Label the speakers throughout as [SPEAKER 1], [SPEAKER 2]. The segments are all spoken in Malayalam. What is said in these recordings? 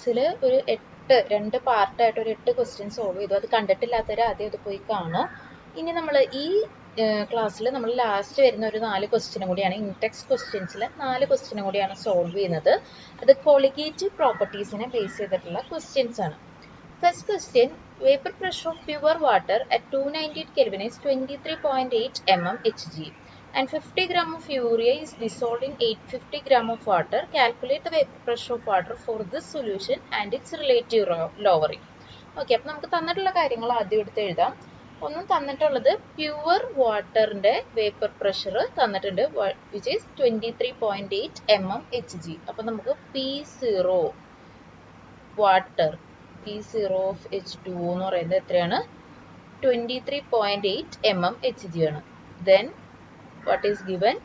[SPEAKER 1] ക്ലാസ്സിൽ ഒരു 2 പാർട്ടായിട്ട് ഒരു 8 ക്വസ്റ്റ്യൻ സോൾവ് ചെയ്തു. അത് കണ്ടിട്ടില്ലാത്തവർ ആദ്യം അത് പോയി കാണുക. ഇനി നമ്മൾ ഈ ക്ലാസ്സിൽ നമ്മൾ ലാസ്റ്റ് വരുന്ന ഒരു 4 ക്വസ്റ്റ്യനും കൂടിയാണ്, ഇൻടെക്സ്റ്റ് ക്വസ്റ്റ്യൻസിൽ 4 ക്വസ്റ്റ്യനും കൂടിയാണ് സോൾവ് ചെയ്യുന്നത്. അത് കൊളിഗേറ്റീവ് പ്രോപ്പർട്ടീസിനെ ബേസ് ചെയ്തിട്ടുള്ള ക്വസ്റ്റ്യൻസ് ആണ്. First question, vapor pressure of pure water at 298 Kelvin is 23.8 mm Hg and 50 gram of urea is dissolved in 850 gram of water. Calculate the vapor pressure of water for this solution and its relative lowering. Okay, അപ്പോൾ നമുക്ക് തന്നിട്ടുള്ള കാര്യങ്ങൾ ആദ്യം എടുത്ത് എഴുതാം. ഒന്നും തന്നിട്ടുള്ളത് പ്യുവർ വാട്ടറിൻ്റെ വേപ്പർ പ്രഷർ തന്നിട്ടുണ്ട്, വിച്ച് ഈസ് 23.8 mm Hg. അപ്പോൾ നമുക്ക് P0 water P0 of H2 എന്ന് പറയുന്നത് എത്രയാണ്? 23.8 mm Hg ആണ്. Then what is given?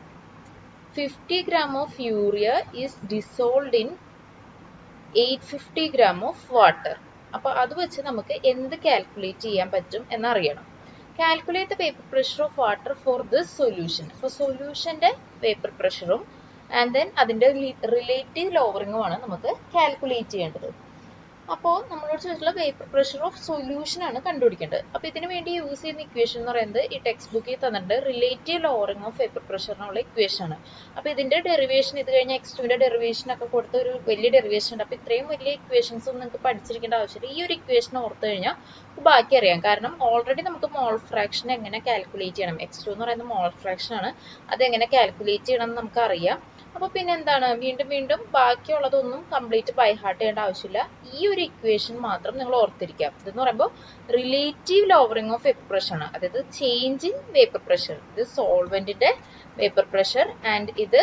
[SPEAKER 1] 50 gram of urea is dissolved in 850 gram of water. അപ്പോൾ അത് വെച്ച് നമുക്ക് എന്ത് കാൽക്കുലേറ്റ് ചെയ്യാൻ പറ്റും എന്നറിയണം. Calculate the vapour pressure of water for this solution. അപ്പോൾ സൊല്യൂഷൻ്റെ വേപ്പർ പ്രഷറും ആൻഡ് ദെൻ അതിൻ്റെ റിലേറ്റീവ് ലോവറിങ്ങുമാണ് നമുക്ക് കാൽക്കുലേറ്റ് ചെയ്യേണ്ടത്. അപ്പോൾ നമ്മളോട് ചോദിച്ചിട്ടുള്ള വേപ്പർ പ്രഷർ ഓഫ് സൊല്യൂഷൻ ആണ് കണ്ടുപിടിക്കേണ്ടത്. അപ്പോൾ ഇതിന് വേണ്ടി യൂസ് ചെയ്യുന്ന ഇക്വേഷൻ എന്ന് പറയുന്നത് ഈ ടെക്സ്റ്റ് ബുക്കിൽ തന്നിട്ടുണ്ട്, റിലേറ്റീവ് ലോവറിംഗ് ഓഫ് വേപ്പർ പ്രഷറിനുള്ള ഇക്വേഷൻ ആണ്. അപ്പോൾ ഇതിൻ്റെ ഡെറിവേഷൻ ഇത് കഴിഞ്ഞാൽ x2ൻ്റെ ഡെറിവേഷൻ ഒക്കെ കൊടുത്ത ഒരു വലിയ ഡെറിവേഷൻ ഉണ്ട്. അപ്പോൾ ഇത്രയും വലിയ ഇക്വേഷൻസ് ഒന്നും നിങ്ങൾക്ക് പഠിച്ചിരിക്കേണ്ട ആവശ്യമില്ല. ഈ ഒരു ഇക്വേഷൻ ഓർത്ത് കഴിഞ്ഞാൽ ബാക്കി അറിയാം. കാരണം ഓൾറെഡി നമുക്ക് മോൾ ഫ്രാക്ഷൻ എങ്ങനെ കാൽക്കുലേറ്റ് ചെയ്യണം, x2 എന്ന് പറയുന്നത് മോൾ ഫ്രാക്ഷൻ ആണ്, അതെങ്ങനെ കാൽക്കുലേറ്റ് ചെയ്യണം എന്ന് നമുക്കറിയാം. അപ്പോൾ പിന്നെ എന്താണ്, വീണ്ടും ബാക്കിയുള്ളതൊന്നും കംപ്ലീറ്റ് ബൈ ഹാർട്ട് ചെയ്യേണ്ട ആവശ്യമില്ല. ഈ ഒരു ഇക്വേഷൻ മാത്രം നിങ്ങൾ ഓർത്തിരിക്കാം. ഇതെന്ന് പറയുമ്പോൾ relative lowering of vapour pressure ആണ്, അതായത് ചേഞ്ച് ഇൻ വേപ്പർ പ്രഷർ. ഇത് സോൾവെന്റിന്റെ വേപ്പർ പ്രഷർ ആൻഡ് ഇത്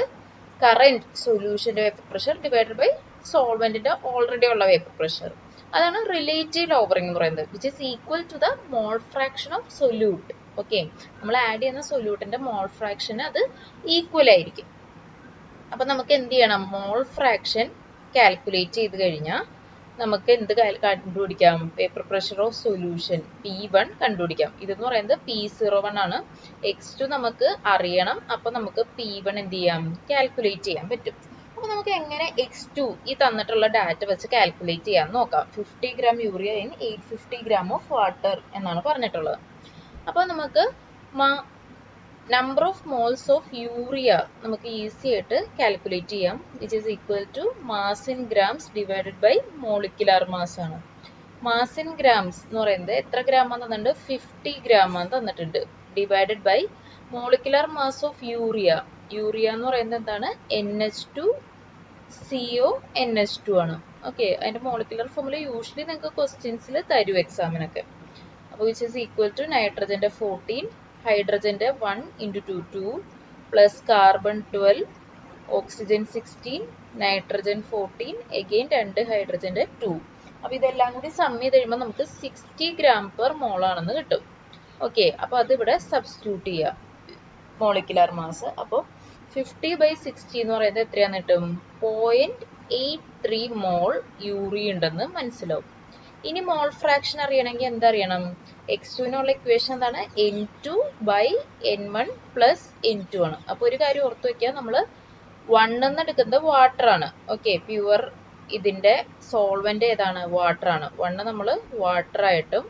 [SPEAKER 1] കറന്റ് സൊല്യൂഷന്റെ വേപ്പർ പ്രഷർ ഡിവൈഡഡ് ബൈ സോൾവെന്റിന്റെ ഓൾറെഡി ഉള്ള വേപ്പർ പ്രഷർ. അതാണ് റിലേറ്റീവ് ലോവറിംഗ് എന്ന് പറയുന്നത്, which is equal to the mole fraction of solute. Okay, നമ്മൾ ആഡ് ചെയ്യുന്ന സൊല്യൂട്ടിന്റെ മോൾ ഫ്രാക്ഷന് അത് ഈക്വൽ ആയിരിക്കും. അപ്പം നമുക്ക് എന്ത് ചെയ്യണം, മോൾ ഫ്രാക്ഷൻ കാൽക്കുലേറ്റ് ചെയ്ത് കഴിഞ്ഞാൽ നമുക്ക് എന്ത് കണ്ടുപിടിക്കാം, vapour pressure of solution P1 കണ്ടുപിടിക്കാം. ഇതെന്ന് പറയുന്നത് P01 ആണ്. x2 നമുക്ക് അറിയണം, അപ്പം നമുക്ക് P1 എന്ത് ചെയ്യാം, കാൽക്കുലേറ്റ് ചെയ്യാൻ പറ്റും. അപ്പോൾ നമുക്ക് എങ്ങനെ x2 ഈ തന്നിട്ടുള്ള ഡാറ്റ വെച്ച് കാൽക്കുലേറ്റ് ചെയ്യാൻ നോക്കാം. 50 gram urea in 850 gram of water എന്നാണ് പറഞ്ഞിട്ടുള്ളത്. അപ്പോൾ നമുക്ക് number of moles of urea നമുക്ക് ഈസി ആയിട്ട് കാൽക്കുലേറ്റ് ചെയ്യാം, which is equal to mass in grams divided by molecular mass ആണ്. മാസ് ഇൻ ഗ്രാംസ് എന്ന് പറയുന്നത് എത്ര ഗ്രാമാന്ന് തന്നിട്ടുണ്ട്, 50 ഗ്രാമാന്ന് തന്നിട്ടുണ്ട്, divided by molecular mass of urea. Urea എന്ന് പറയുന്നത് എന്താണ്, NH2CO NH2 ആണ്. ഓക്കെ, അതിൻ്റെ മോളിക്കുലർ ഫോർമുല യൂഷ്വലി നിങ്ങൾക്ക് ക്വസ്റ്റ്യൻസിൽ തരും എക്സാമിനൊക്കെ. അപ്പോൾ വിച്ച് ഈസ് ഈക്വൽ ടു നൈട്രജൻ്റെ 14, ഹൈഡ്രജൻ്റെ 1 × 2 2 plus carbon 12, oxygen 16, nitrogen 14, again 2 ഹൈഡ്രജൻ്റെ 2. അപ്പോൾ ഇതെല്ലാം കൂടി സം ചെയ്ത് കഴിയുമ്പോൾ നമുക്ക് 60 gram per mole ആണെന്ന് കിട്ടും. ഓക്കെ, അപ്പോൾ അതിവിടെ സബ്സ്റ്റിറ്റ്യൂട്ട് ചെയ്യാം മോളിക്കുലാർ മാസ്. അപ്പോൾ 50/60 എന്ന് പറയുന്നത് എത്രയാണെന്ന് കിട്ടും, 0.83 മോൾ യൂറിയ ഉണ്ടെന്ന് മനസ്സിലാവും. ഇനി മോൾ ഫ്രാക്ഷൻ അറിയണമെങ്കിൽ എന്തറിയണം, x2നുള്ള ഇക്വേഷൻ എന്താണ്, N2/N1 + N2 ആണ്. അപ്പോൾ ഒരു കാര്യം ഓർത്ത് വയ്ക്കുക, നമ്മൾ 1 എന്ന് എടുക്കുന്നത് വാട്ടർ ആണ്. ഓക്കെ, പ്യുവർ ഇതിൻ്റെ സോൾവെന്റ് ഏതാണ്, വാട്ടർ ആണ്. 1 നമ്മൾ വാട്ടർ ആയിട്ടും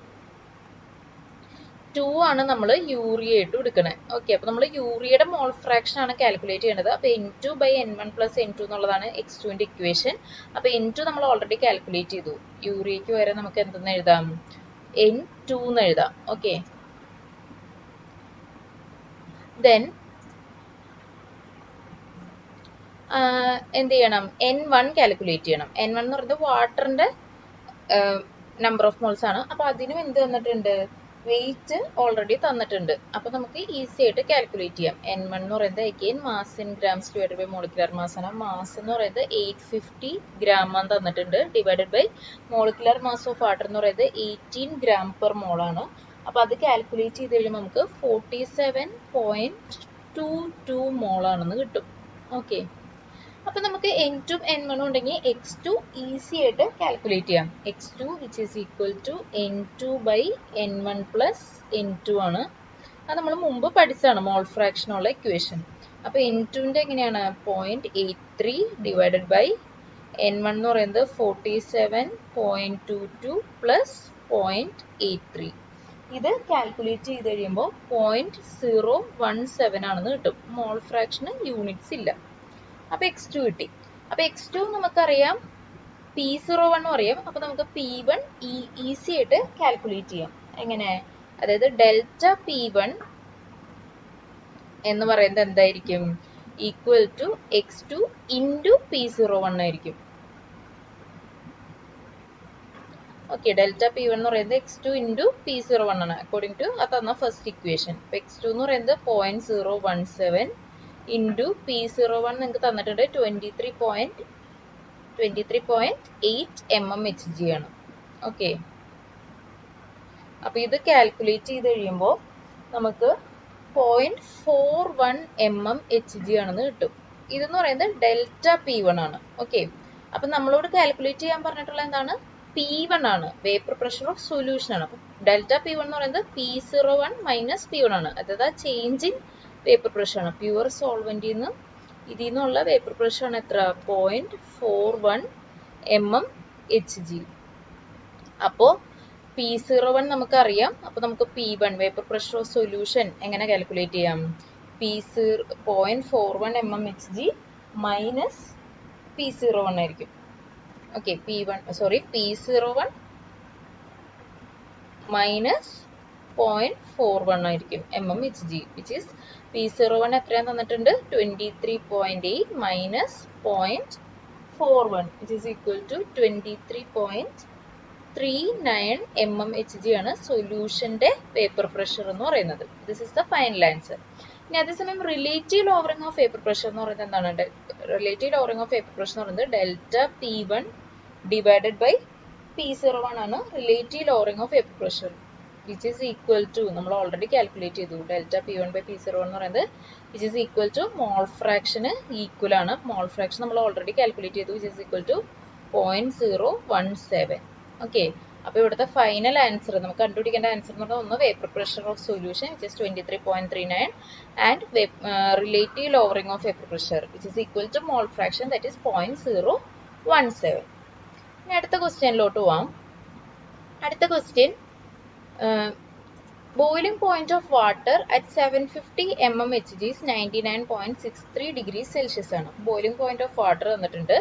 [SPEAKER 1] 2 ആണ് നമ്മൾ യൂറിയ ആയിട്ടും എടുക്കണേ. ഓക്കെ, അപ്പോൾ നമ്മൾ യൂറിയയുടെ മോൾ ഫ്രാക്ഷൻ ആണ് കാൽക്കുലേറ്റ് ചെയ്യേണ്ടത്. അപ്പോൾ N2/N1 + N2 എന്നുള്ളതാണ് x2ൻ്റെ ഇക്വേഷൻ. അപ്പോൾ N2 നമ്മൾ ഓൾറെഡി കാൽക്കുലേറ്റ് ചെയ്തു. യൂറിയയ്ക്ക് വരെ നമുക്ക് എന്തെന്ന് എഴുതാം, N2 എന്ന് എഴുതാം. ഓക്കെ, ദെൻ എന്ത് ചെയ്യണം, N1 കാൽക്കുലേറ്റ് ചെയ്യണം. N1 എന്ന് പറയുന്നത് വാട്ടറിൻ്റെ നമ്പർ ഓഫ് മോൾസ് ആണ്. അപ്പോൾ അതിനും എന്ത് തന്നിട്ടുണ്ട്, വെയിറ്റ് ഓൾറെഡി തന്നിട്ടുണ്ട്. അപ്പോൾ നമുക്ക് ഈസി ആയിട്ട് കാൽക്കുലേറ്റ് ചെയ്യാം. N1 എന്ന് പറയുന്നത് again mass in grams divided by molecular mass ആണ്. മാസ് എന്ന് പറയുന്നത് 850 gram ആണ് തന്നിട്ടുണ്ട്, divided by molecular mass of water എന്ന് പറയുന്നത് 18 gram per mole ആണ്. അപ്പോൾ അത് കാൽക്കുലേറ്റ് ചെയ്ത് കഴിയുമ്പോൾ നമുക്ക് 47.22 മോൾ ആണെന്ന് കിട്ടും. ഓക്കെ, അപ്പോൾ നമുക്ക് N2 N1 ഉണ്ടെങ്കിൽ x2 ഈസി ആയിട്ട് കാൽക്കുലേറ്റ് ചെയ്യാം. x2 which is equal to N2/N1 + N2 ആണ്. അത് നമ്മൾ മുമ്പ് പഠിച്ചതാണ് മോൾ ഫ്രാക്ഷനുള്ള ഇക്വേഷൻ. അപ്പോൾ N2ൻ്റെ എങ്ങനെയാണ്, 0.83 ഡിവൈഡഡ് ബൈ N1 എന്ന് പറയുന്നത് 47.22 പ്ലസ് 0.83. ഇത് കാൽക്കുലേറ്റ് ചെയ്ത് കഴിയുമ്പോൾ 0.017 ആണെന്ന് കിട്ടും. മോൾ ഫ്രാക്ഷന് യൂണിറ്റ്സ് ഇല്ല. അപ്പോൾ x2 കിട്ടി. അപ്പോൾ x2 നമുക്കറിയാം, P01 അറിയാം. അപ്പോൾ നമുക്ക് P1 ഈസി ആയിട്ട് കാൽക്കുലേറ്റ് ചെയ്യാം. എങ്ങനെ? അതായത് ഡെൽറ്റ P1 എന്ന് പറയുന്നത് എന്തായിരിക്കും? Equal to x2 into P01 ആയിരിക്കും. ഓക്കെ, ഡെൽറ്റ P1 എന്ന് പറയുന്നത് x2 ഇൻറ്റു P01 ആണ് അക്കോർഡിംഗ് ടു അത് തന്ന ഫസ്റ്റ് ഇക്വേഷൻ. അപ്പോൾ x2 എന്ന് പറയുന്നത് 0.017 ഇൻറ്റു P01 നിങ്ങൾക്ക് തന്നിട്ടുണ്ട് 23.8 mmHg ആണ്. ഓക്കെ, അപ്പോൾ ഇത് കാൽക്കുലേറ്റ് ചെയ്ത് കഴിയുമ്പോൾ നമുക്ക് 0.41 mmHg ആണെന്ന് കിട്ടും. ഇതെന്ന് പറയുന്നത് ഡെൽറ്റ P1 ആണ്. ഓക്കെ, അപ്പം നമ്മളോട് കാൽക്കുലേറ്റ് ചെയ്യാൻ പറഞ്ഞിട്ടുള്ള എന്താണ്? P1 ആണ്, വേപ്പർ പ്രഷർ ഓഫ് സൊല്യൂഷൻ ആണ്. അപ്പം ഡെൽറ്റ P1 എന്ന് പറയുന്നത് P01 മൈനസ് P1 ആണ്. അതായത് ചേഞ്ച് ഇൻ വേപ്പർ പ്രഷർ ആണ്. പ്യുവർ സോൾവെന്റിൽ നിന്ന് ഇതിൽ നിന്നുള്ള വേപ്പർ പ്രഷർ ആണ് എത്ര? 0.41 mmHg. അപ്പോൾ P01 നമുക്കറിയാം. അപ്പോൾ നമുക്ക് P1 vapour pressure of solution എങ്ങനെ കാൽക്കുലേറ്റ് ചെയ്യാം? 0.41 mmHg മൈനസ് P01 ആയിരിക്കും. ഓക്കെ, P01 മൈനസ് 0.41 ആയിരിക്കും mmHg, വിച്ച് ഈസ് P01 എത്രയാണ് തന്നിട്ടുണ്ട്? 23.8 minus 0.41 which is equal to 23.39 mmHg ആണ് സൊല്യൂഷന്റെ വേപ്പർ പ്രഷർ എന്ന് പറയുന്നത്. This is the final answer. ഇനി അതേസമയം relative lowering of vapour pressure എന്ന് പറയുന്നത് എന്താണ്? Relative lowering of vapour pressure എന്ന് പറയുന്നത് delta P1 divided by P01 ആണ് relative lowering of vapour pressure, which is equal to നമ്മൾ ഓൾറെഡി കാൽക്കുലേറ്റ് ചെയ്തു. ഡെൽറ്റ P1 ബൈ P01 എന്ന് പറയുന്നത് which is equal to mall ഫ്രാക്ഷന് equal ആണ്. മോൾ ഫ്രാക്ഷൻ നമ്മൾ ഓൾറെഡി കാൽക്കുലേറ്റ് ചെയ്തു, which is equal to 0.017. Okay, അപ്പോൾ ഇവിടുത്തെ ഫൈനൽ ആൻസർ നമുക്ക് കണ്ടുപിടിക്കേണ്ട ആൻസർ എന്ന് പറഞ്ഞാൽ ഒന്ന് vapour pressure of solution which is 23.39 and relative lowering of vapour pressure which is equal to mole fraction that is 0.017. ഇനി അടുത്ത ക്വസ്റ്റ്യനിലോട്ട് പോവാം. അടുത്ത question, boiling point of water at 750 mmHg is 99.63 degrees Celsius ആണ്. Boiling point of water തന്നിട്ടുണ്ട്.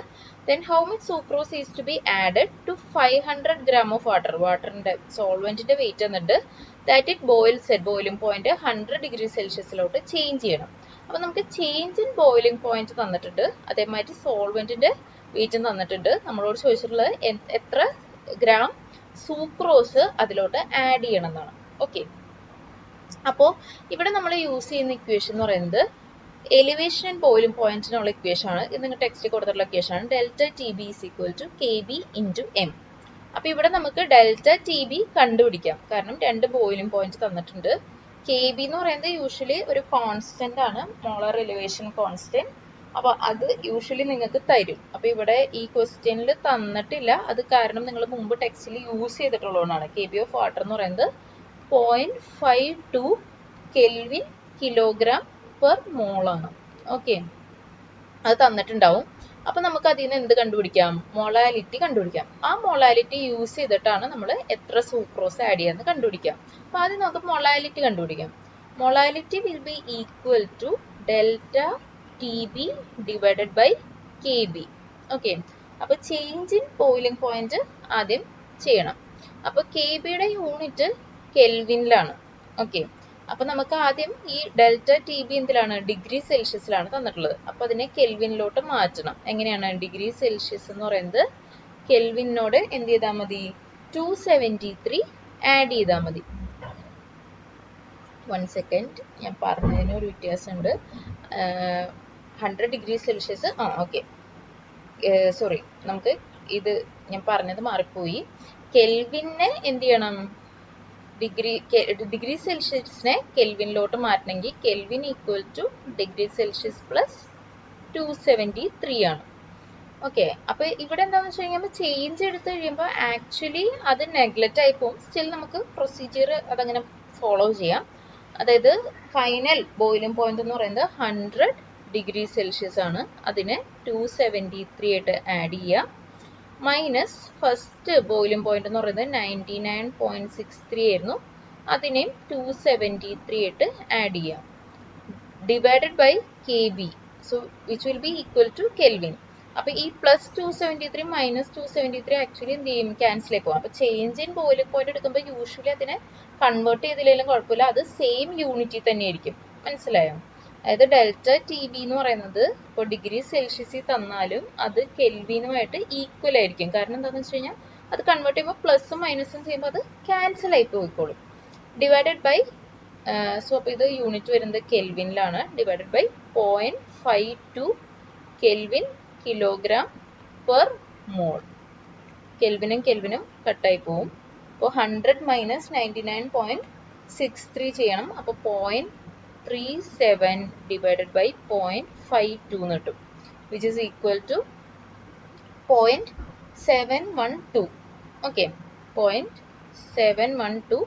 [SPEAKER 1] Then how much sucrose is to be added to 500 gram of water? വാട്ടറിന്റെ സോൾവെന്റിന്റെ വെയിറ്റ് തന്നിട്ട് that it boils at boiling point 100 degree Celsiusലോട്ട് ചേഞ്ച് ചെയ്യണം. അപ്പോൾ നമുക്ക് ചേഞ്ച് ഇൻ ബോയിലിംഗ് പോയിന്റ് തന്നിട്ടുണ്ട്, അതേമാതിരി സോൾവെന്റിന്റെ വെയിറ്റും തന്നിട്ടുണ്ട്. നമ്മളോട് ചോദിച്ചിട്ടുള്ളത് എത്ര ഗ്രാം സൂക്രോസ് അതിലോട്ട് ആഡ് ചെയ്യണം എന്നാണ്. ഓക്കെ, അപ്പോൾ ഇവിടെ നമ്മൾ യൂസ് ചെയ്യുന്ന ഇക്വേഷൻ എന്ന് പറയുന്നത് എലിവേഷൻ ആൻഡ് ബോയിലിംഗ് പോയിന്റിനുള്ള ഇക്വേഷൻ ആണ്. ഇത് നിങ്ങൾ ടെക്സ്റ്റ് കൊടുത്തിട്ടുള്ള ഇക്വേഷൻ ആണ്. Delta T B is equal to KB into M. അപ്പോൾ ഇവിടെ നമുക്ക് ഡെൽറ്റ ടി ബി കണ്ടുപിടിക്കാം, കാരണം രണ്ട് ബോയിലിംഗ് പോയിന്റ് തന്നിട്ടുണ്ട്. KB എന്ന് പറയുന്നത് യൂഷ്വലി ഒരു കോൺസ്റ്റന്റ് ആണ്, മോളർ എലിവേഷൻ കോൺസ്റ്റന്റ്. അപ്പോൾ അത് യൂഷ്വലി നിങ്ങൾക്ക് തരും. അപ്പോൾ ഇവിടെ ഈ ക്വസ്റ്റ്യനിൽ തന്നിട്ടില്ല, അത് കാരണം നിങ്ങൾ മുമ്പ് ടെക്സ്റ്റിൽ യൂസ് ചെയ്തിട്ടുള്ളതാണ്. KB ഓഫ് വാട്ടർ എന്ന് പറയുന്നത് 0.52 കെൽവിൻ കിലോഗ്രാം പെർ മോൾ ആണ്. ഓക്കെ, അത് തന്നിട്ടുണ്ടാവും. അപ്പോൾ നമുക്ക് അതിൽ നിന്ന് എന്ത് കണ്ടുപിടിക്കാം? മൊളാലിറ്റി കണ്ടുപിടിക്കാം. ആ മൊളാലിറ്റി യൂസ് ചെയ്തിട്ടാണ് നമ്മൾ എത്ര സൂക്രോസ് ആഡ് ചെയ്യാന്ന് കണ്ടുപിടിക്കാം. അപ്പോൾ ആദ്യം നമുക്ക് മൊളാലിറ്റി കണ്ടുപിടിക്കാം. Molality will be equal to delta TB divided by KB. Okay, അപ്പോൾ ചേഞ്ച് ഇൻ ബോയിലിംഗ് പോയിന്റ് ആദ്യം ചെയ്യണം. അപ്പോൾ KBയുടെ യൂണിറ്റ് കെൽവിനിലാണ്. ഓക്കെ, അപ്പോൾ നമുക്ക് ആദ്യം ഈ ഡെൽറ്റ TB എന്തിലാണ്? ഡിഗ്രി സെൽഷ്യസിലാണ് തന്നിട്ടുള്ളത്. അപ്പോൾ അതിനെ കെൽവിനിലോട്ട് മാറ്റണം. എങ്ങനെയാണ്? ഡിഗ്രി സെൽഷ്യസ് എന്ന് പറയുന്നത് കെൽവിനോട് എന്ത് ചെയ്താൽ മതി? 273 ആഡ് ചെയ്താൽ മതി. 1 സെക്കൻഡ്, ഞാൻ പറഞ്ഞതിന് ഒരു വ്യത്യാസമുണ്ട്. 100 ഡിഗ്രി സെൽഷ്യസ് ഓക്കെ, സോറി, നമുക്ക് ഇത് ഞാൻ പറഞ്ഞത് മാറിപ്പോയി. കെൽവിനെ എന്ത് ചെയ്യണം? ഡിഗ്രി സെൽഷ്യസിനെ കെൽവിനിലോട്ട് മാറ്റണമെങ്കിൽ kelvin equal two degree Celsius plus 273 ആണ്. ഓക്കെ, അപ്പോൾ ഇവിടെ എന്താണെന്ന് വെച്ച് കഴിഞ്ഞാൽ ചേഞ്ച് എടുത്തു കഴിയുമ്പോൾ ആക്ച്വലി അത് നെഗ്ലക്റ്റ് ആയി പോകും. സ്റ്റിൽ നമുക്ക് പ്രൊസീജിയർ അതങ്ങനെ ഫോളോ ചെയ്യാം. അതായത് ഫൈനൽ ബോയിലിംഗ് പോയിന്റ് എന്ന് പറയുന്നത് 100 ഡിഗ്രി സെൽഷ്യസ് ആണ്. അതിനെ 273 ആയിട്ട് ആഡ് ചെയ്യുക. മൈനസ് ഫസ്റ്റ് ബോയിലിംഗ് പോയിന്റ് എന്ന് പറയുന്നത് 99.63 ആയിരുന്നു. അതിനെയും 273 ആയിട്ട് ആഡ് ചെയ്യാം. Divided by KB. So which will be equal to kelvin. അപ്പൊ ഈ പ്ലസ് 273 മൈനസ് 273 ആക്ച്വലി എന്ത് ചെയ്യും, ക്യാൻസൽ ആയി പോകും. അപ്പൊ ചേഞ്ച് ഇൻ ബോയിലിംഗ് പോയിന്റ് എടുക്കുമ്പോൾ യൂഷ്വലി അതിനെ കൺവേർട്ട് ചെയ്തില്ലെങ്കിലും കുഴപ്പമില്ല, അത് സെയിം യൂണിറ്റിൽ തന്നെ ആയിരിക്കും. മനസ്സിലായോ? അതായത് ഡെൽറ്റ TB എന്ന് പറയുന്നത് ഇപ്പോൾ ഡിഗ്രി സെൽഷ്യസിൽ തന്നാലും അത് കെൽവിനുമായിട്ട് ഈക്വൽ ആയിരിക്കും. കാരണം എന്താണെന്ന് വെച്ച് കഴിഞ്ഞാൽ അത് കൺവേർട്ട് ചെയ്യുമ്പോൾ പ്ലസും മൈനസും ചെയ്യുമ്പോൾ അത് ക്യാൻസൽ ആയി പോയിക്കോളും. ഡിവൈഡഡ് ബൈ സോ അപ്പോൾ ഇത് യൂണിറ്റ് വരുന്നത് കെൽവിനിലാണ്. Divided by 0.52 kelvin kilogram per mole. കെൽവിനും കെൽവിനും കട്ടായി പോവും. അപ്പോൾ 100 മൈനസ് 99.63 ചെയ്യണം. അപ്പോൾ 0.37 ഡിവൈഡഡ് ബൈ 0.52 എന്ന് കിട്ടും, which is equal to 0.712. Okay, 0.712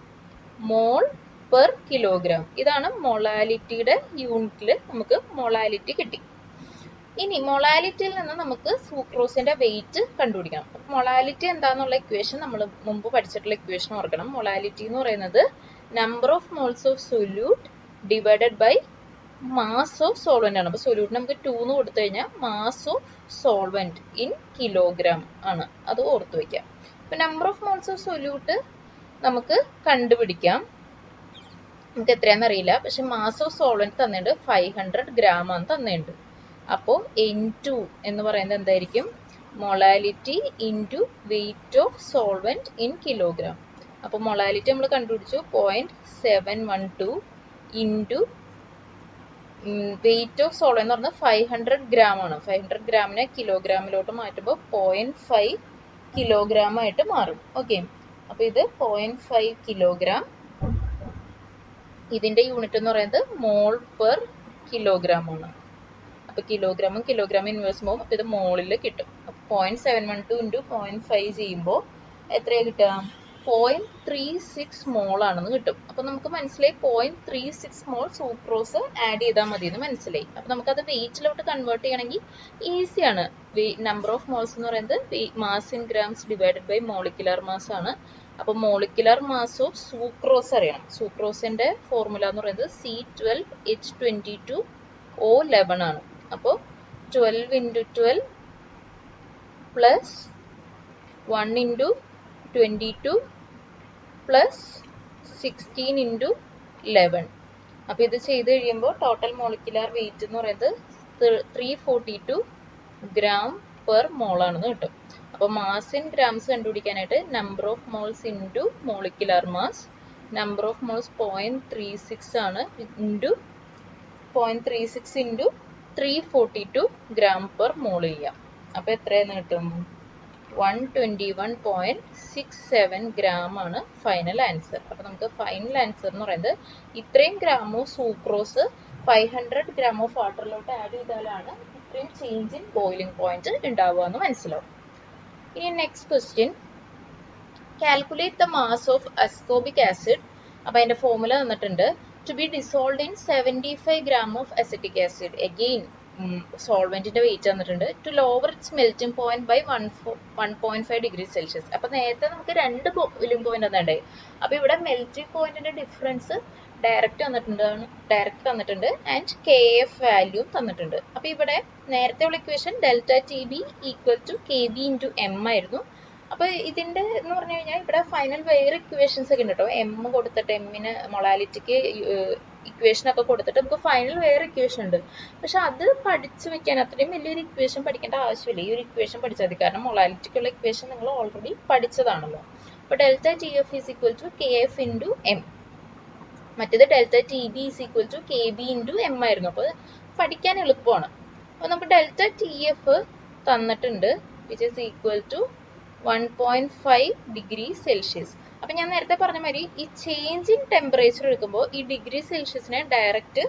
[SPEAKER 1] mole per kilogram. ഇതാണ് മൊളാലിറ്റിയുടെ യൂണിറ്റിൽ നമുക്ക് മൊളാലിറ്റി കിട്ടി. ഇനി മൊളാലിറ്റിയിൽ നിന്ന് നമുക്ക് സൂക്രോസിന്റെ വെയിറ്റ് കണ്ടുപിടിക്കണം. മൊളാലിറ്റി എന്താണെന്നുള്ള ഇക്വേഷൻ നമ്മൾ മുമ്പ് പഠിച്ചിട്ടുള്ള ഇക്വേഷൻ ഓർക്കണം. മൊളാലിറ്റി എന്ന് പറയുന്നത് number of moles of solute divided by mass of solvent ആണ്. അപ്പോൾ സൊല്യൂട്ട് നമുക്ക് 2 എന്ന് കൊടുത്തു കഴിഞ്ഞാൽ mass of solvent in kilogram ആണ്. അത് ഓർത്ത് വയ്ക്കാം. അപ്പോൾ number of moles of solute നമുക്ക് കണ്ടുപിടിക്കാം. നമുക്ക് എത്രയാണെന്ന് അറിയില്ല, പക്ഷെ മാസ് ഓഫ് സോൾവെന്റ് തന്നിട്ടുണ്ട് 500 ഗ്രാം ആണ് തന്നിട്ടുണ്ട്. അപ്പോൾ N2 എന്ന് പറയുന്നത് എന്തായിരിക്കും, molality into weight of solvent in kilogram. അപ്പോൾ മൊളാലിറ്റി നമ്മൾ കണ്ടുപിടിച്ചു 0.712 ഇൻറ്റു വെയിറ്റ് ഓഫ് സോൾവെന്റ് എന്ന് പറഞ്ഞാൽ 500 ഗ്രാം ആണ്. 500 ഗ്രാമിനെ കിലോഗ്രാമിലോട്ട് മാറ്റുമ്പോൾ 0.5 കിലോഗ്രാം ആയിട്ട് മാറും. ഓക്കെ, അപ്പോൾ ഇത് 0.5 കിലോഗ്രാം. ഇതിന്റെ യൂണിറ്റ് എന്ന് പറയുന്നത് മോൾ പെർ കിലോഗ്രാം ആണ്. അപ്പോൾ കിലോഗ്രാമും കിലോഗ്രാം ഇൻവേഴ്സ് പോകും. അപ്പോൾ ഇത് മോളിൽ കിട്ടും. അപ്പോൾ 0.712 ഇൻറ്റു 0.5 ചെയ്യുമ്പോൾ എത്രയാണ് കിട്ടുക, 0.36 മോൾ ആണെന്ന് കിട്ടും. അപ്പോൾ നമുക്ക് മനസ്സിലായി 0.36 മോൾ സൂക്രോസ് ആഡ് ചെയ്താൽ മതി എന്ന് മനസ്സിലായി. അപ്പോൾ നമുക്കത് വെയിറ്റിലോട്ട് കൺവേർട്ട് ചെയ്യണമെങ്കിൽ ഈസിയാണ്. നമ്പർ ഓഫ് മോൾസ് എന്ന് പറയുന്നത് mass in grams divided by molecular mass ആണ്. അപ്പോൾ മോളിക്കുലർ മാസ് ഓഫ് സൂക്രോസ് അറിയണം. സൂക്രോസിന്റെ ഫോർമുല എന്ന് പറയുന്നത് C12H22O11 ആണ്. അപ്പോൾ 12 into 12 plus 1 into 22 plus 16 into 11. അപ്പോൾ ഇത് ചെയ്ത് കഴിയുമ്പോൾ ടോട്ടൽ മോളിക്കുലർ വെയിറ്റ് എന്ന് പറയുന്നത് 342 ഗ്രാം പെർ മോൾ ആണെന്ന് കിട്ടും. അപ്പോൾ മാസ് ഇൻ ഗ്രാംസ് കണ്ടുപിടിക്കാനായിട്ട് number of moles into molecular mass, number of moles 0.36 ആണ്, into 0.36 into 342 gram per mole ചെയ്യാം. അപ്പോൾ എത്രയെന്ന് കിട്ടും, 121.67 ഗ്രാം ആണ് ഫൈനൽ ആൻസർ. അപ്പോൾ നമുക്ക് ഫൈനൽ ആൻസർ എന്ന് പറയുന്നത് ഇത്രയും gram of sucrose 500 gram of വാട്ടറിലോട്ട് ആഡ് ചെയ്താലാണ് ഇത്രയും ചേഞ്ച് ഇൻ ബോയിലിംഗ് പോയിന്റ് ഉണ്ടാവുക എന്ന് മനസ്സിലാവും. ഇനി next question, calculate the mass of ascorbic acid. അപ്പോൾ അതിന്റെ ഫോർമുല തന്നിട്ടുണ്ട്. To be dissolved in 75 gram of acetic acid. Again സോൾവെന്റിന്റെ വെയിറ്റ് തന്നിട്ടുണ്ട്. To lower its melting point by 1.5 degree Celsius. അപ്പൊ നേരത്തെ നമുക്ക് 2 ബോയിലിംഗ് പോയിന്റ് തന്നിട്ടുണ്ടായി. അപ്പൊ ഇവിടെ മെൽറ്റിംഗ് പോയിന്റിന്റെ ഡിഫറൻസ് ഡയറക്റ്റ് തന്നിട്ടുണ്ട് ആൻഡ് KF വാല്യൂ തന്നിട്ടുണ്ട്. അപ്പൊ ഇവിടെ നേരത്തെ ഉള്ള equation delta TB equal to KB into M ആയിരുന്നു. അപ്പൊ ഇതിന്റെ എന്ന് പറഞ്ഞു കഴിഞ്ഞാൽ ഇവിടെ ഫൈനൽ വേറെ ഇക്വേഷൻസ് ഒക്കെ ഉണ്ട് കേട്ടോ. M കൊടുത്തിട്ട് എമ്മിന് മൊളാലിറ്റിക്ക് ഇക്വേഷൻ ഒക്കെ കൊടുത്തിട്ട് നമുക്ക് ഫൈനൽ വേറെ ഇക്വേഷൻ ഉണ്ട്. പക്ഷെ അത് പഠിച്ചു വെക്കാൻ അത്രയും വലിയൊരു ഇക്വേഷൻ പഠിക്കേണ്ട ആവശ്യമില്ല. ഈ ഒരു ഇക്വേഷൻ പഠിച്ചാൽ മതി. കാരണം മൊളാലിറ്റിക്കുള്ള ഇക്വേഷൻ നിങ്ങൾ ഓൾറെഡി പഠിച്ചതാണല്ലോ. അപ്പൊ delta TF is equal to KF into M. മറ്റേത് delta TB is equal to KB into M ആയിരുന്നു. അപ്പോൾ പഠിക്കാൻ എളുപ്പമാണ്. അപ്പോൾ നമുക്ക് ഡെൽറ്റ TF തന്നിട്ടുണ്ട്, which is equal to 1.5 degree Celsius. അപ്പൊ ഞാൻ നേരത്തെ പറഞ്ഞ മാതിരി ഈ ചേഞ്ച് ഇൻ ടെമ്പറേച്ചർ എടുക്കുമ്പോൾ ഈ ഡിഗ്രി സെൽഷ്യസിനെ ഡയറക്റ്റ്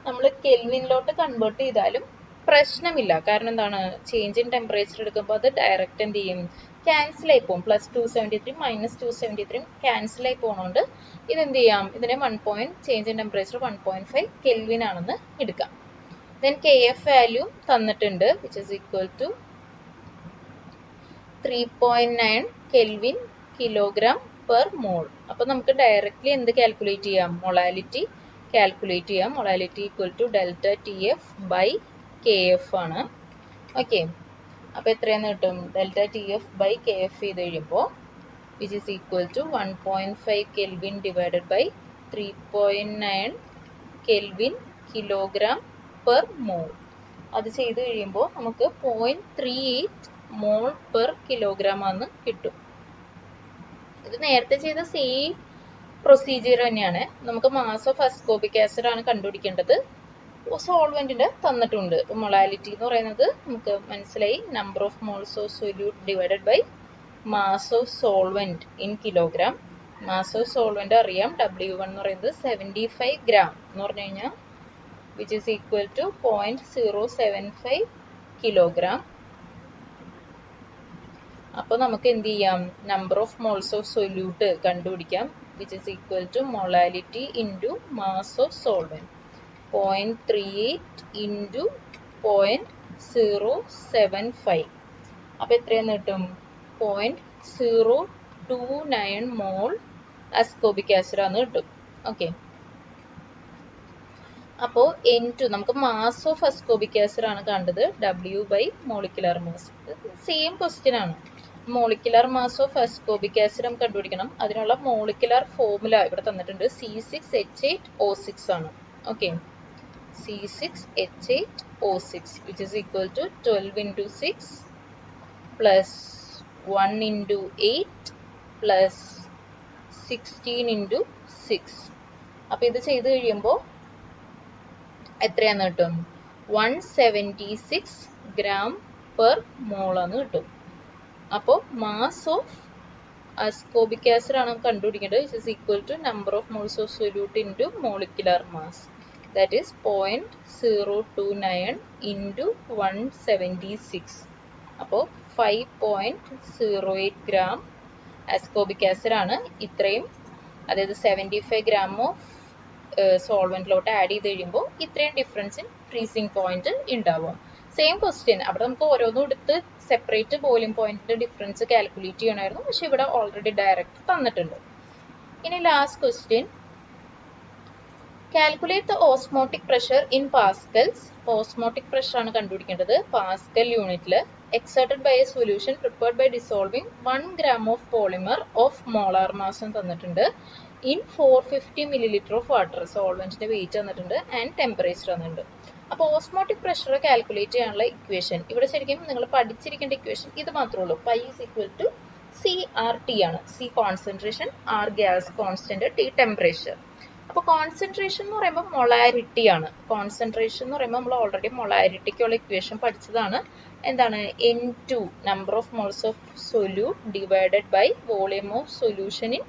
[SPEAKER 1] നമ്മൾ കെൽവിനിലോട്ട് കൺവേർട്ട് ചെയ്താലും പ്രശ്നമില്ല. കാരണം എന്താണ്, ചേഞ്ച് ഇൻ ടെമ്പറേച്ചർ എടുക്കുമ്പോൾ അത് ഡയറക്റ്റ് എന്ത് ചെയ്യും, ക്യാൻസൽ ആയി പോകും. പ്ലസ് 273 മൈനസ് 273 ക്യാൻസൽ ആയി പോകുന്നതുകൊണ്ട് ഇതെന്ത് ചെയ്യാം, ഇതിനെ ചേഞ്ച് ഇൻ ടെമ്പറേച്ചർ 1.5 കെൽവിൻ ആണെന്ന് എടുക്കാം. Then Kf value തന്നിട്ടുണ്ട് which is equal to 3.9 Kelvin kilogram per mole. അപ്പോൾ നമുക്ക് ഡയറക്റ്റ്ലി എന്ത് കാൽക്കുലേറ്റ് ചെയ്യാം? മൊളാലിറ്റി കാൽക്കുലേറ്റ് ചെയ്യാം. Molality equal to delta T F by K F ആണ്. ഓക്കെ, അപ്പോൾ എത്രയാന്ന് കിട്ടും? Delta T F by K F ചെയ്ത് കഴിയുമ്പോൾ which is equal to 1.5 Kelvin divided by 3.9 Kelvin kilogram per mole. അത് ചെയ്ത് കഴിയുമ്പോൾ നമുക്ക് 0.38 മോൾ പെർ കിലോഗ്രാം ആണ് കിട്ടും. ഇത് നേരത്തെ ചെയ്ത സെയിം പ്രൊസീജിയർ തന്നെയാണ്. നമുക്ക് മാസ് ഓഫ് അസ്കോബിക് ആസിഡ് ആണ് കണ്ടുപിടിക്കേണ്ടത്. സോൾവെന്റിന്റെ തന്നിട്ടുണ്ട്. മൊളാലിറ്റി എന്ന് പറയുന്നത് നമുക്ക് മനസ്സിലായി, number of moles of solute divided by mass of solvent in kilogram. Mass of solvent അറിയാം, W1 എന്ന് പറയുന്നത് 75 ഗ്രാം എന്ന് പറഞ്ഞു കഴിഞ്ഞാൽ which is equal to 0.075 kilogram. അപ്പോൾ നമുക്ക് എന്ത് ചെയ്യാം? Number of moles of solute കണ്ടുപിടിക്കാം which is equal to molality into mass of solvent. 0.38 into 0.075. അപ്പോൾ എത്രയെന്ന് കിട്ടും? 0.029 മോൾ അസ്കോബിക് ആസിഡ് ആണ് കിട്ടും. ഓക്കെ, അപ്പോൾ N2 നമുക്ക് മാസ് ഓഫ് അസ്കോബിക് ആസിഡ് ആണ് കണ്ടത്, W by molecular mass. Same question ആണ്. Molecular mass of ascorbic acid നമുക്ക് കണ്ടുപിടിക്കണം. അതിനുള്ള മോളിക്കുലർ ഫോർമുല ഇവിടെ തന്നിട്ടുണ്ട്. C6H8O6 ആണ്. Okay, C6H8O6 which is equal to 12 into 6 plus 1 into 8 plus 16 into 6. അപ്പോൾ ഇത് ചെയ്ത് കഴിയുമ്പോൾ എത്രയാന്ന് കിട്ടും? 176 ഗ്രാം പെർ മോൾ ആണ് കിട്ടും. അപ്പോൾ മാസ് ഓഫ് അസ്കോബിക് ആസിഡ് ആണ് കണ്ടുപിടിക്കേണ്ടത് which is equal to number of moles of solute into molecular mass, that is 0.029 into 176. അപ്പോൾ 5.08 ഗ്രാം അസ്കോബിക് ആസിഡ് ആണ് ഇത്രയും, അതായത് 75 ഗ്രാം ഓഫ് സോൾവെന്റിലോട്ട് ആഡ് ചെയ്ത് കഴിയുമ്പോൾ ഇത്രയും ഡിഫറൻസ് ഇൻ ഫ്രീസിംഗ് പോയിന്റ് ഉണ്ടാവും. സെയിം ക്വസ്റ്റ്യൻ, അവിടെ നമുക്ക് ഓരോന്നും എടുത്ത് സെപ്പറേറ്റ് ബോയിലിംഗ് പോയിന്റിന്റെ ഡിഫറൻസ് കാൽക്കുലേറ്റ് ചെയ്യണമായിരുന്നു. പക്ഷെ ഇവിടെ ഓൾറെഡി ഡയറക്റ്റ് തന്നിട്ടുണ്ട്. ഇനി last question, calculate the osmotic pressure in pascals. Osmotic pressure ആണ് കണ്ടുപിടിക്കേണ്ടത് പാസ്കൽ യൂണിറ്റിൽ. Exerted by a solution prepared by dissolving 1 gram of polymer of molar mass തന്നിട്ടുണ്ട് ഇൻ 450 milliliter ഓഫ് വാട്ടർ. സോൾവെന്റിന്റെ വെയിറ്റ് തന്നിട്ടുണ്ട് ആൻഡ് ടെമ്പറേച്ചർ തന്നിട്ടുണ്ട്. അപ്പോൾ ഓസ്മോട്ടിക് പ്രഷർ കാൽക്കുലേറ്റ് ചെയ്യാനുള്ള ഇക്വേഷൻ ഇവിടെ ശരിക്കും നിങ്ങൾ പഠിച്ചിരിക്കേണ്ട ഇക്വേഷൻ ഇത് മാത്രമേ ഉള്ളൂ. Pi is equal to CRT ആണ്. C concentration, R gas constant, T temperature. അപ്പോൾ കോൺസെൻട്രേഷൻ എന്ന് പറയുമ്പോൾ മൊളാരിറ്റി ആണ്. കോൺസെൻട്രേഷൻ എന്ന് പറയുമ്പോൾ നമ്മൾ ഓൾറെഡി മൊളാരിറ്റിക്കുള്ള ഇക്വേഷൻ പഠിച്ചതാണ്. എന്താണ്? N2 number of moles of solute divided by volume of solution in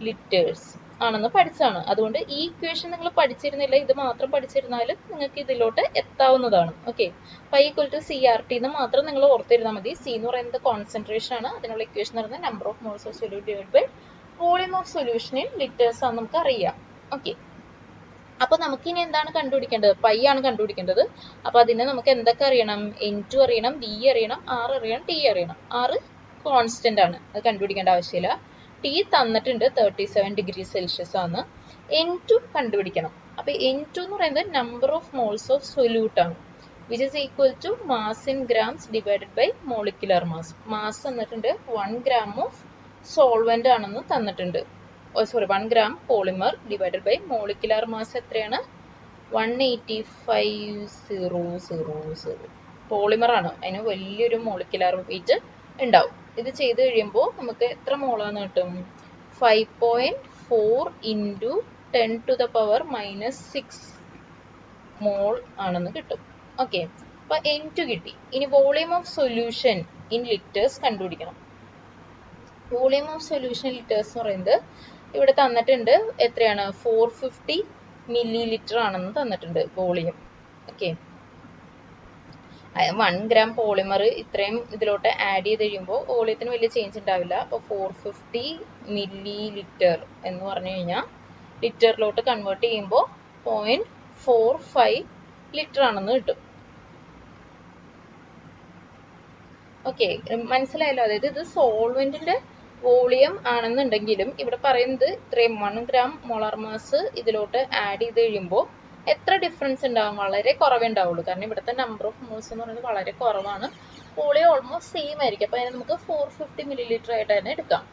[SPEAKER 1] litres ആണെന്ന് പഠിച്ചതാണ്. അതുകൊണ്ട് ഈ ഇക്വേഷൻ നിങ്ങൾ പഠിച്ചിരുന്നില്ല, ഇത് മാത്രം പഠിച്ചിരുന്നാലും നിങ്ങൾക്ക് ഇതിലോട്ട് എത്താവുന്നതാണ്. Okay, pi equal to CRT എന്ന് മാത്രം നിങ്ങൾ ഓർത്തിരുന്നാൽ മതി. സി എന്ന് പറയുന്നത് കോൺസെൻട്രേഷൻ ആണ്, അതിനുള്ള ഇക്വേഷൻ എന്ന് പറയുന്നത് number of moles of solute divide by volume of solution in litres ആണ് നമുക്ക് അറിയാം. ഓക്കെ, അപ്പോൾ നമുക്ക് ഇനി എന്താണ് കണ്ടുപിടിക്കേണ്ടത്? പൈ ആണ് കണ്ടുപിടിക്കേണ്ടത്. അപ്പോൾ അതിന് നമുക്ക് എന്തൊക്കെ അറിയണം? N2 അറിയണം, B അറിയണം, R അറിയണം, T അറിയണം. R കോൺസ്റ്റന്റ് ആണ്, അത് കണ്ടുപിടിക്കേണ്ട ആവശ്യമില്ല. T തന്നിട്ടുണ്ട് 37 ഡിഗ്രി സെൽഷ്യസ് ആണ്. N2 കണ്ടുപിടിക്കണം. അപ്പോൾ N2 എന്ന് പറയുന്നത് number of moles of solute ആണ് which is equal to mass in grams divided by molecular mass. Mass തന്നിട്ടുണ്ട് 1 gram ഓഫ് സോൾവെന്റ് ആണെന്ന് തന്നിട്ടുണ്ട്. Sorry 1 gram polymer divided by molecular mass എത്രയാണ്? 185,000. പോളിമർ ആണ്, അതിന് വലിയൊരു മോളിക്കുലർ വെയിറ്റ് ഉണ്ടാവും. ഇത് ചെയ്ത് കഴിയുമ്പോൾ നമുക്ക് എത്ര മോളാന്ന് കിട്ടും? 5.4 into 10 to the power minus 6 മോൾ ആണെന്ന് കിട്ടും. ഓക്കെ, അപ്പോൾ N2 കിട്ടി. ഇനി volume of solution in litres കണ്ടുപിടിക്കണം. വോളിയം ഓഫ് സൊല്യൂഷൻ ലിറ്റേഴ്സ് എന്ന് പറയുന്നത് ഇവിടെ തന്നിട്ടുണ്ട്. എത്രയാണ്? 450 milliliter ആണെന്ന് തന്നിട്ടുണ്ട് വോളിയം. ഓക്കെ, 1 gram പോളിമർ ഇത്രയും ഇതിലോട്ട് ആഡ് ചെയ്ത് കഴിയുമ്പോൾ വോളിയത്തിന് വലിയ ചേഞ്ച് ഉണ്ടാവില്ല. അപ്പോൾ 450 milliliter എന്ന് പറഞ്ഞു കഴിഞ്ഞാൽ ലിറ്ററിലോട്ട് കൺവേർട്ട് ചെയ്യുമ്പോൾ 0.45 ലിറ്റർ ആണെന്ന് കിട്ടും. ഓക്കെ, മനസ്സിലായല്ലോ. അതായത് ഇത് സോൾവെന്റിന്റെ വോളിയം ആണെന്നുണ്ടെങ്കിലും ഇവിടെ പറയുന്നത് ഇത്രയും 1 gram മോളാർ മാസ് ഇതിലോട്ട് ആഡ് ചെയ്ത് കഴിയുമ്പോൾ എത്ര ഡിഫറൻസ് ഉണ്ടാവും? വളരെ കുറവേ ഉണ്ടാവുള്ളൂ. കാരണം ഇവിടുത്തെ നമ്പർ ഓഫ് മോൾസ് എന്ന് പറയുന്നത് വളരെ കുറവാണ്. വോളിയം ഓൾമോസ്റ്റ് സെയിം ആയിരിക്കും. അപ്പൊ അതിനെ നമുക്ക് 450 milliliter ആയിട്ട് തന്നെ എടുക്കാം.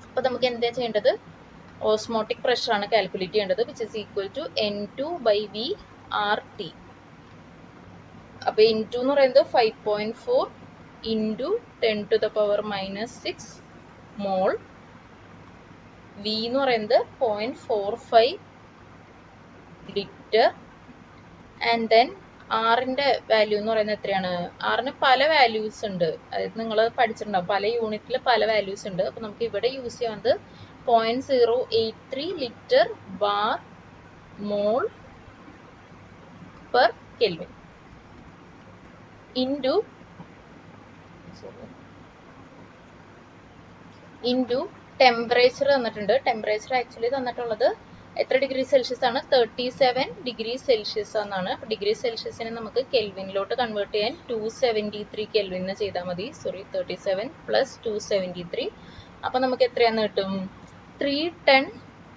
[SPEAKER 1] അപ്പൊ നമുക്ക് എന്താ ചെയ്യേണ്ടത്? ഓസ്മോട്ടിക് പ്രഷർ ആണ് കാൽക്കുലേറ്റ് ചെയ്യേണ്ടത്, which is equal to N2/V/RT. അപ്പൊ N2 എന്ന് പറയുന്നത് 5.4 into 10⁻⁻6 മോൾ. V എന്ന് പറയുന്നത് 0.45 ലിറ്റർ. ആൻഡ് ദെൻ ആറിന്റെ വാല്യൂ എന്ന് പറയുന്നത് എത്രയാണ്? ആറിന് പല വാല്യൂസ് ഉണ്ട്. അതായത് നിങ്ങൾ പഠിച്ചിട്ടുണ്ടാവും, പല യൂണിറ്റിൽ പല വാല്യൂസ് ഉണ്ട്. അപ്പൊ നമുക്ക് ഇവിടെ യൂസ് ചെയ്യുന്നത് 0.083 litre bar mole per kelvin into temperature തന്നിട്ടുണ്ട്. ടെമ്പറേച്ചർ ആക്ച്വലി തന്നിട്ടുള്ളത് എത്ര ഡിഗ്രി സെൽഷ്യസ് ആണ്? 37 ഡിഗ്രി സെൽഷ്യസ് എന്നാണ്. ഡിഗ്രി സെൽഷ്യസിനെ നമുക്ക് കെൽവിനിലോട്ട് കൺവേർട്ട് ചെയ്യാൻ 273 കെൽവിൻ ചെയ്താൽ മതി. Sorry, 37 plus 273. അപ്പൊ നമുക്ക് എത്രയാന്ന് കിട്ടും? 310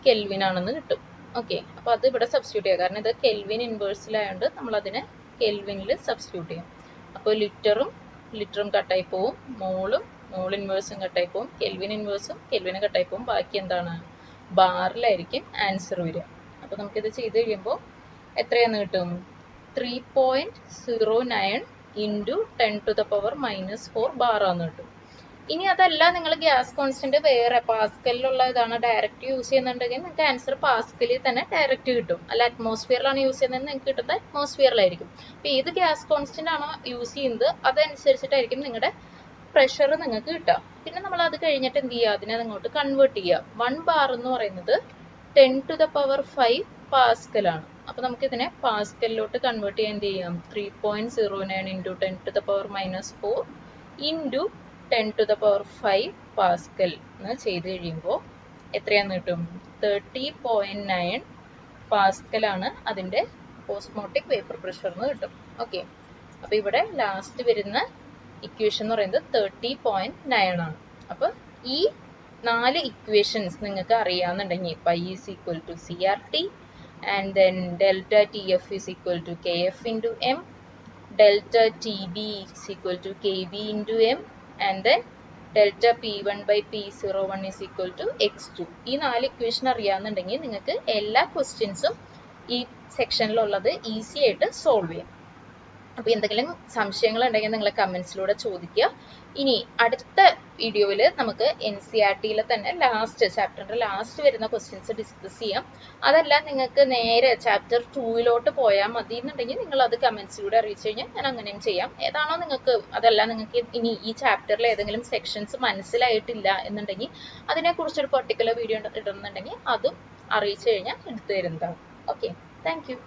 [SPEAKER 1] കെൽവിൻ ആണെന്ന് കിട്ടും. ഓക്കെ, അപ്പൊ അത് ഇവിടെ സബ്സ്റ്റിറ്റ്യൂട്ട് ചെയ്യാം. കാരണം ഇത് കെൽവിൻ ഇൻവേഴ്സിലായതുകൊണ്ട് നമ്മൾ അതിനെ കെൽവിനിൽ സബ്സ്റ്റിറ്റ്യൂട്ട് ചെയ്യും. അപ്പോൾ ലിറ്ററും കട്ടായി പോവും, മോൾ ഇൻവേഴ്സും കട്ടായി പോവും, കെൽവിൻ ഇൻവേഴ്സും കെൽവിനും കട്ടായി പോവും. ബാക്കി എന്താണ്? ബാറിലായിരിക്കും ആൻസർ വരിക. അപ്പൊ നമുക്കിത് ചെയ്ത് കഴിയുമ്പോൾ എത്രയാന്ന് കിട്ടും? 3.09 into 10⁻⁻4 ബാർ ആന്ന് കിട്ടും. ഇനി അതല്ല, നിങ്ങൾ ഗ്യാസ് കോൺസ്റ്റന്റ് വേറെ പാസ്കലിലുള്ള ഇതാണ് ഡയറക്റ്റ് യൂസ് ചെയ്യുന്നുണ്ടെങ്കിൽ നിങ്ങൾക്ക് ആൻസർ പാസ്കലിൽ തന്നെ ഡയറക്റ്റ് കിട്ടും. അല്ല അറ്റ്മോസ്ഫിയറിലാണ് യൂസ് ചെയ്യുന്നത്, നിങ്ങൾക്ക് കിട്ടുന്നത് അറ്റ്മോസ്ഫിയറിലായിരിക്കും. അപ്പൊ ഏത് ഗ്യാസ് കോൺസ്റ്റന്റ് ആണോ യൂസ് ചെയ്യുന്നത് അതനുസരിച്ചിട്ടായിരിക്കും നിങ്ങളുടെ പ്രഷർ നിങ്ങൾക്ക് കിട്ടുക. പിന്നെ നമ്മൾ അത് കഴിഞ്ഞിട്ട് എന്ത് ചെയ്യുക? അതിനെ അങ്ങോട്ട് കൺവേർട്ട് ചെയ്യുക. 1 ബാർ എന്ന് പറയുന്നത് 10⁵ പാസ്കലാണ്. അപ്പൊ നമുക്ക് ഇതിനെ പാസ്കലിലോട്ട് കൺവേർട്ട് ചെയ്യാൻ എന്ത് ചെയ്യാം? 3.09 into 10⁻⁻4 into 10⁵ പാസ്കൽ എന്ന് ചെയ്ത് കഴിയുമ്പോൾ എത്രയാന്ന് കിട്ടും? 30.9 പാസ്കലാണ് അതിന്റെ ഓസ്മോട്ടിക് വേപ്പർ പ്രഷർ എന്ന് കിട്ടും. ഓക്കെ, അപ്പൊ ഇവിടെ ലാസ്റ്റ് വരുന്ന ഇക്വേഷൻ എന്ന് പറയുന്നത് 30.9 ആണ്. അപ്പൊ ഈ 4 ഇക്വേഷൻസ് നിങ്ങൾക്ക് അറിയാന്നുണ്ടെങ്കിൽ pi is equal to CRT, and then delta TF is equal to KF into M, delta TB is equal to KB into M, and then delta P1/P01 is equal to x2. ഈ 4 ഇക്വേഷൻ അറിയാന്നുണ്ടെങ്കിൽ നിങ്ങൾക്ക് എല്ലാ ക്വസ്റ്റ്യൻസും ഈ സെക്ഷനിലുള്ളത് ഈസി ആയിട്ട് സോൾവ് ചെയ്യാം. അപ്പൊ എന്തെങ്കിലും സംശയങ്ങൾ ഉണ്ടെങ്കിൽ നിങ്ങൾ കമന്റ്സിലൂടെ ചോദിക്കുക. ഇനി അടുത്ത വീഡിയോയിൽ നമുക്ക് NCERT-യിലെ തന്നെ ചാപ്റ്ററിന്റെ ലാസ്റ്റ് വരുന്ന ക്വസ്റ്റ്യൻസ് ഡിസ്കസ് ചെയ്യാം. അതല്ല നിങ്ങൾക്ക് നേരെ ചാപ്റ്റർ 2-ലോട്ട് പോയാൽ മതി എന്നുണ്ടെങ്കിൽ നിങ്ങൾ അത് കമന്റ്സിലൂടെ അറിയിച്ചു കഴിഞ്ഞാൽ ഞാൻ അങ്ങനെയും ചെയ്യാം. ഏതാണോ നിങ്ങൾക്ക്, അതല്ല നിങ്ങൾക്ക് ഇനി ഈ ചാപ്റ്ററിൽ ഏതെങ്കിലും സെക്ഷൻസ് മനസ്സിലായിട്ടില്ല എന്നുണ്ടെങ്കിൽ അതിനെക്കുറിച്ചൊരു പെർട്ടിക്കുലർ വീഡിയോ ഇടുന്നുണ്ടെങ്കിൽ അതും അറിയിച്ചു കഴിഞ്ഞാൽ എടുത്തു തരുന്നതാണ്. Okay, thank you.